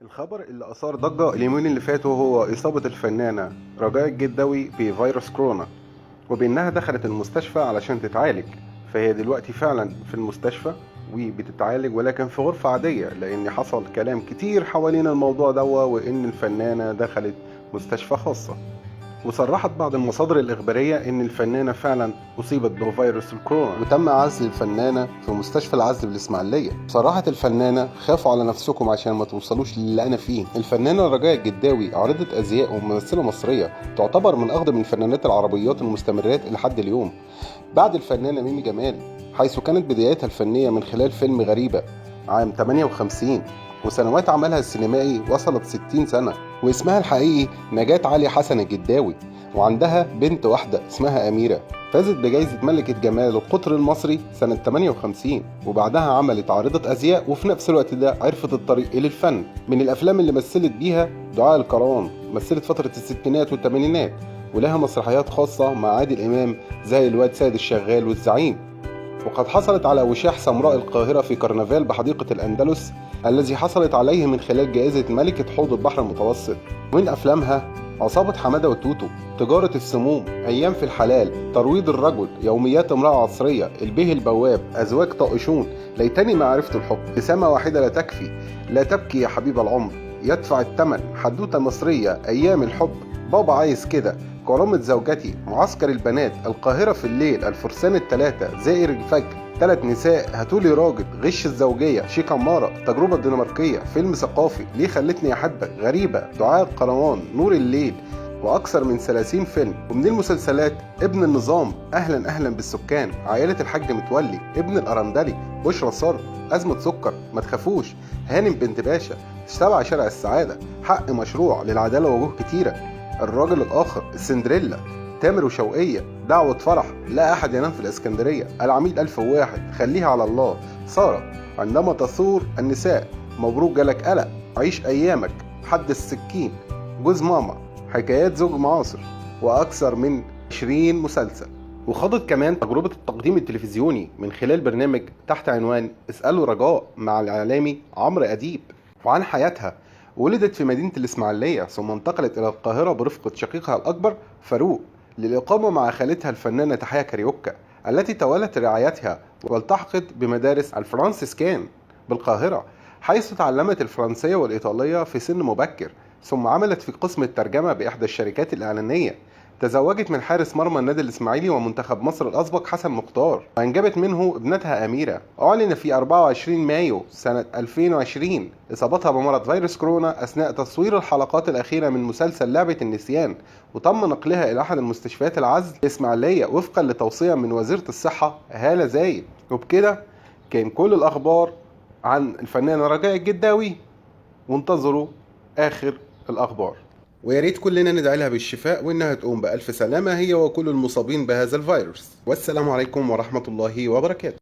الخبر اللي أثار ضجة اليومين اللي فاتوا هو إصابة الفنانة رجاء الجداوي بفيروس كورونا، وبإنها دخلت المستشفى علشان تتعالج. فهي دلوقتي فعلا في المستشفى وبتتعالج، ولكن في غرفة عادية، لأن حصل كلام كتير حوالين الموضوع ده وإن الفنانة دخلت مستشفى خاصة. وصرحت بعض المصادر الإخبارية إن الفنانة فعلا أصيبت بفيروس الكورونا، وتم عزل الفنانة في مستشفى العزل بالإسماعيلية. صرحت الفنانة: خافوا على نفسكم عشان ما توصلوش للي أنا فيه. الفنانة رجاء الجداوي عارضة أزياء وممثلة مصرية، تعتبر من أقدم الفنانات العربيات المستمرات لحد اليوم، بعد الفنانة ميمي جمال، حيث كانت بدايتها الفنية من خلال فيلم غريبة عام 58، وسنوات عملها السينمائي وصلت 60 سنة. واسمها الحقيقي نجاة علي حسن الجداوي، وعندها بنت واحدة اسمها أميرة. فازت بجائزة ملكة جمال القطر المصري سنة 58، وبعدها عملت عارضة أزياء، وفي نفس الوقت ده عرفت الطريق إلى الفن. من الأفلام اللي مثلت بيها دعاء الكروان، مثلت فترة الستينات والثمانينات، ولها مسرحيات خاصة مع عادل إمام زي الواد سيد الشغال والزعيم. وقد حصلت على وشاح سمراء القاهرة في كرنفال بحديقة الأندلس، الذي حصلت عليه من خلال جائزة ملكة حوض البحر المتوسط. من أفلامها عصابة حمادة وتوتو، تجارة السموم، أيام في الحلال، ترويض الرجل، يوميات امرأة عصرية، البيه البواب، أزواج طائشون، ليتني ما عرفت الحب، ابتسامة واحدة لا تكفي، لا تبكي يا حبيب العمر، يدفع الثمن، حدوتة مصرية، أيام الحب، بابا عايز كده، كرامة زوجتي، معسكر البنات، القاهرة في الليل، الفرسان الثلاثة، زائر الفجر، 3 نساء، هاتولي راجل، غش الزوجية، شيك عمارة، التجربة الدنماركية، فيلم ثقافي، ليه خلتني أحبك، غريبة، دعاء القروان، نور الليل، وأكثر من 30 فيلم. ومن المسلسلات ابن النظام، أهلا أهلا بالسكان، عائلة الحاج متولي، ابن الأرندلي، بشرى صار، أزمة سكر، ما تخافوش، هانم بنت باشا، 7 شارع السعادة، حق مشروع، للعدالة وجوه كتيرة، الراجل الآخر، السندريلا، تامر وشوقية، دعوة فرح، لا أحد ينام في الإسكندرية، العميد 1001، خليها على الله، سارة، عندما تثور النساء، مبروك جالك قلق، عيش أيامك، حد السكين، جوز ماما، حكايات زوج معاصر، وأكثر من 20 مسلسل. وخاضت كمان تجربة التقديم التلفزيوني من خلال برنامج تحت عنوان اسألوا رجاء مع الإعلامي عمرو أديب. وعن حياتها: ولدت في مدينة الإسماعيلية، ثم انتقلت إلى القاهرة برفقة شقيقها الأكبر فاروق للإقامة مع خالتها الفنانة تحية كاريوكا، التي تولت رعايتها، والتحقت بمدارس الفرانسيسكان بالقاهرة، حيث تعلمت الفرنسية والإيطالية في سن مبكر، ثم عملت في قسم الترجمة بإحدى الشركات الإعلانية. تزوجت من حارس مرمى النادي الإسماعيلي ومنتخب مصر الأسبق حسن مختار، وأنجبت منه ابنتها أميرة. أعلن في 24 مايو سنة 2020 إصابتها بمرض فيروس كورونا أثناء تصوير الحلقات الأخيرة من مسلسل لعبة النسيان، وتم نقلها إلى أحد المستشفيات العزل الإسماعيلية وفقا لتوصية من وزيرة الصحة هالة زايد. وبكده كان كل الأخبار عن الفنانة رجاء الجداوي، وانتظروا آخر الأخبار. ويا ريت كلنا ندعي لها بالشفاء وإنها تقوم بألف سلامة، هي وكل المصابين بهذا الفيروس. والسلام عليكم ورحمة الله وبركاته.